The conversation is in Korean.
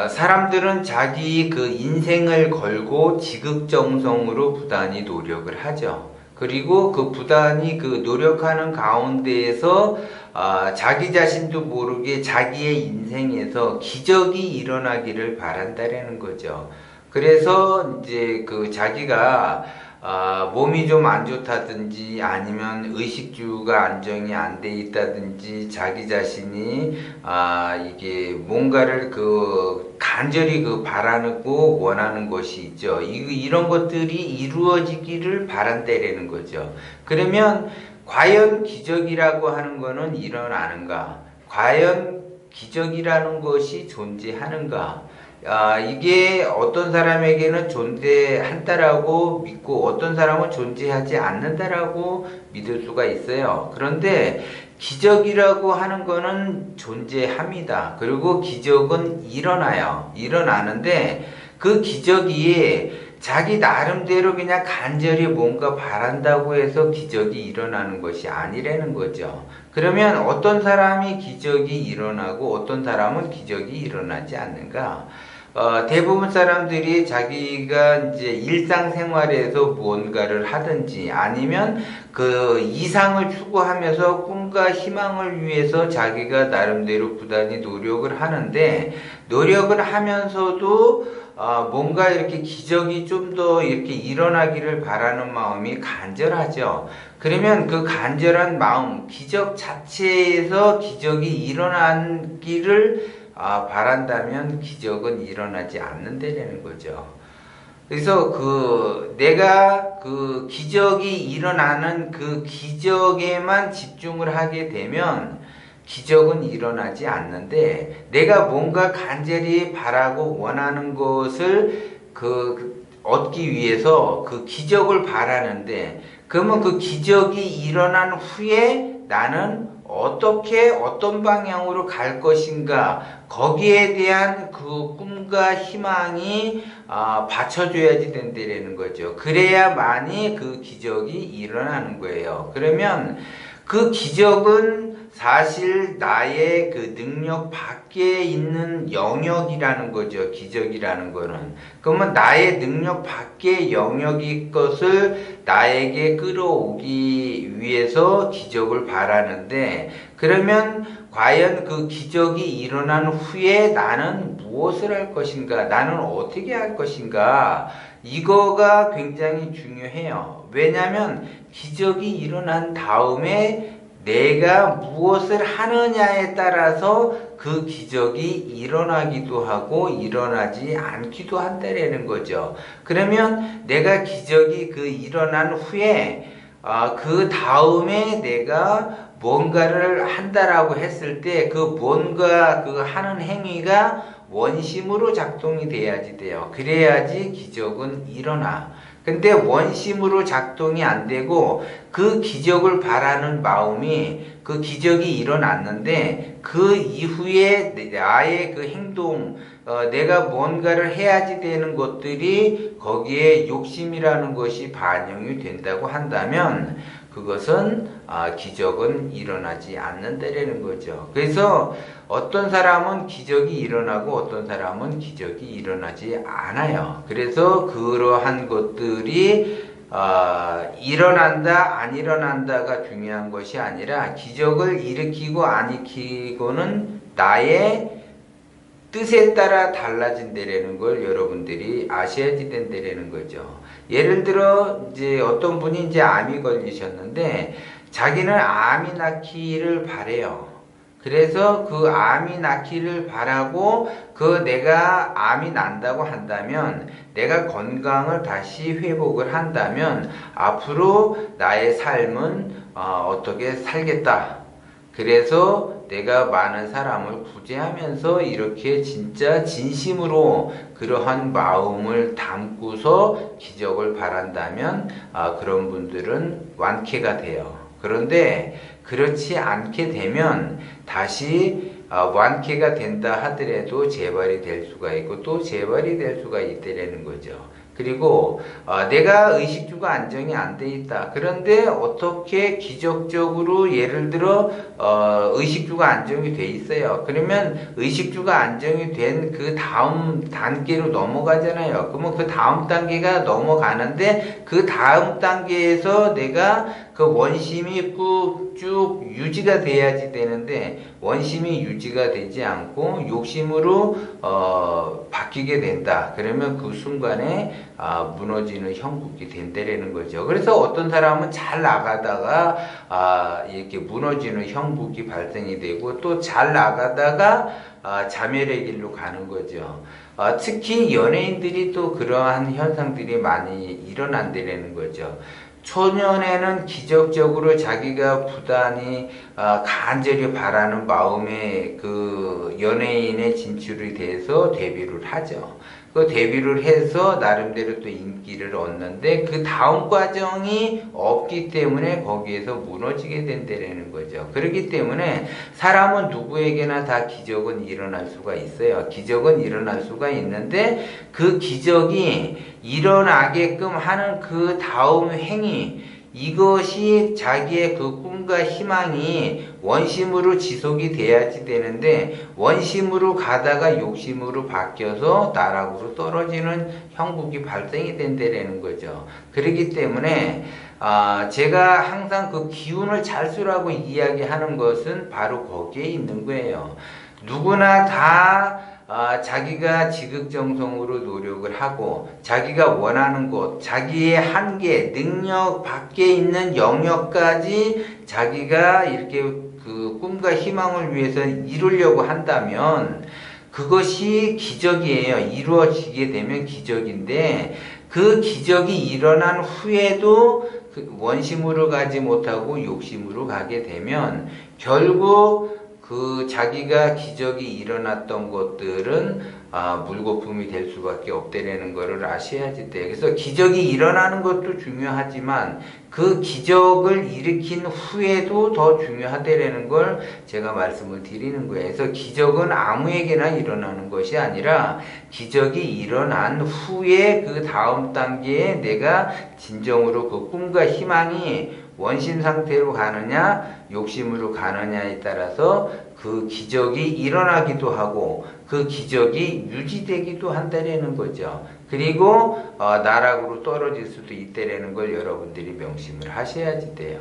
사람들은 자기 그 인생을 걸고 지극정성으로 부단히 노력을 하죠. 그리고 그 부단히 그 노력하는 가운데에서 자기 자신도 모르게 자기의 인생에서 기적이 일어나기를 바란다라는 거죠. 그래서 이제 그 자기가 몸이 좀 안 좋다든지 아니면 의식주가 안정이 안 돼 있다든지 자기 자신이 이게 뭔가를 간절히 바라고 원하는 것이 있죠. 이런 것들이 이루어지기를 바란다라는 거죠. 그러면 과연 기적이라고 하는 것은 일어나는가? 과연 기적이라는 것이 존재하는가? 이게 어떤 사람에게는 존재한다라고 믿고 어떤 사람은 존재하지 않는다라고 믿을 수가 있어요. 그런데 기적이라고 하는 거는 존재합니다. 그리고 기적은 일어나요. 일어나는데 그 기적이 자기 나름대로 그냥 간절히 뭔가 바란다고 해서 기적이 일어나는 것이 아니라는 거죠. 그러면 어떤 사람이 기적이 일어나고 어떤 사람은 기적이 일어나지 않는가? 대부분 사람들이 자기가 이제 일상생활에서 무언가를 하든지 아니면 그 이상을 추구하면서 꿈과 희망을 위해서 자기가 나름대로 부단히 노력을 하는데 노력을 하면서도 뭔가 이렇게 기적이 좀 더 이렇게 일어나기를 바라는 마음이 간절하죠. 그러면 그 간절한 마음, 기적 자체에서 기적이 일어나기를 바란다면 기적은 일어나지 않는다는 거죠. 그래서 내가 그 기적이 일어나는 그 기적에만 집중을 하게 되면 기적은 일어나지 않는데 내가 뭔가 간절히 바라고 원하는 것을 얻기 위해서 그 기적을 바라는데 그러면 그 기적이 일어난 후에 나는 어떻게 어떤 방향으로 갈 것인가 거기에 대한 그 꿈과 희망이 받쳐줘야지 된다는 거죠. 그래야만이 그 기적이 일어나는 거예요. 그러면 그 기적은 사실 나의 그 능력 밖에 있는 영역이라는 거죠. 기적이라는 거는. 그러면 나의 능력 밖의 영역의 것을 나에게 끌어오기 위해서 기적을 바라는데 그러면 과연 그 기적이 일어난 후에 나는 무엇을 할 것인가? 나는 어떻게 할 것인가? 이거가 굉장히 중요해요. 왜냐하면 기적이 일어난 다음에 내가 무엇을 하느냐에 따라서 그 기적이 일어나기도 하고 일어나지 않기도 한다라는 거죠. 그러면 내가 기적이 일어난 후에 그 다음에 내가 뭔가를 한다라고 했을 때 그 뭔가 하는 행위가 원심으로 작동이 돼야지 돼요. 그래야지 기적은 일어나. 근데 원심으로 작동이 안 되고 그 기적을 바라는 마음이 그 기적이 일어났는데 그 이후에 나의 그 행동, 내가 뭔가를 해야지 되는 것들이 거기에 욕심이라는 것이 반영이 된다고 한다면 그것은 기적은 일어나지 않는다라는 거죠. 그래서 어떤 사람은 기적이 일어나고 어떤 사람은 기적이 일어나지 않아요. 그래서 그러한 것들이 일어난다 안 일어난다가 중요한 것이 아니라 기적을 일으키고 안 일으키고는 나의 뜻에 따라 달라진다라는 걸 여러분들이 아셔야지 된다라는 거죠. 예를 들어 이제 어떤 분이 이제 암이 걸리셨는데 자기는 암이 낫기를 바래요. 그래서 그 암이 낫기를 바라고 내가 암이 난다고 한다면 내가 건강을 다시 회복을 한다면 앞으로 나의 삶은 어떻게 살겠다. 그래서 내가 많은 사람을 구제하면서 이렇게 진짜 진심으로 그러한 마음을 담고서 기적을 바란다면 그런 분들은 완쾌가 돼요. 그런데 그렇지 않게 되면 다시 완쾌가 된다 하더라도 재발이 될 수가 있고 또 재발이 될 수가 있다는 거죠. 그리고 내가 의식주가 안정이 안 돼 있다. 그런데 어떻게 기적적으로 예를 들어 의식주가 안정이 돼 있어요. 그러면 의식주가 안정이 된 그 다음 단계로 넘어가잖아요. 그러면 그 다음 단계가 넘어가는데 그 다음 단계에서 내가 그 원심이 쭉 유지가 돼야지 되는데 원심이 유지가 되지 않고 욕심으로 바뀌게 된다. 그러면 그 순간에 무너지는 형국이 된다라는 거죠. 그래서 어떤 사람은 잘 나가다가 이렇게 무너지는 형국이 발생이 되고 또 잘 나가다가 자멸의 길로 가는 거죠. 특히 연예인들이 또 그러한 현상들이 많이 일어난다라는 거죠. 초년에는 기적적으로 자기가 부단히 간절히 바라는 마음에 그 연예인의 진출이 돼서 데뷔를 하죠. 그 데뷔를 해서 나름대로 또 인기를 얻는데 그 다음 과정이 없기 때문에 거기에서 무너지게 된다는 거죠. 그렇기 때문에 사람은 누구에게나 다 기적은 일어날 수가 있어요. 기적은 일어날 수가 있는데 그 기적이 일어나게끔 하는 그 다음 행위, 이것이 자기의 그 꿈과 희망이 원심으로 지속이 돼야지 되는데 원심으로 가다가 욕심으로 바뀌어서 나락으로 떨어지는 형국이 발생이 된다는 거죠. 그렇기 때문에 제가 항상 그 기운을 잘 쓰라고 이야기하는 것은 바로 거기에 있는 거예요. 누구나 다 자기가 지극정성으로 노력을 하고 자기가 원하는 곳, 자기의 한계, 능력 밖에 있는 영역까지 자기가 이렇게 그 꿈과 희망을 위해서 이루려고 한다면 그것이 기적이에요. 이루어지게 되면 기적인데 그 기적이 일어난 후에도 그 원심으로 가지 못하고 욕심으로 가게 되면 결국 그 자기가 기적이 일어났던 것들은 물거품이 될 수밖에 없다라는 것을 아셔야지 돼. 그래서 기적이 일어나는 것도 중요하지만 그 기적을 일으킨 후에도 더 중요하다라는 걸 제가 말씀을 드리는 거예요. 그래서 기적은 아무에게나 일어나는 것이 아니라 기적이 일어난 후에 그 다음 단계에 내가 진정으로 그 꿈과 희망이 원심 상태로 가느냐 욕심으로 가느냐에 따라서 그 기적이 일어나기도 하고 그 기적이 유지되기도 한다는 거죠. 그리고 나락으로 떨어질 수도 있다는 걸 여러분들이 명심을 하셔야지 돼요.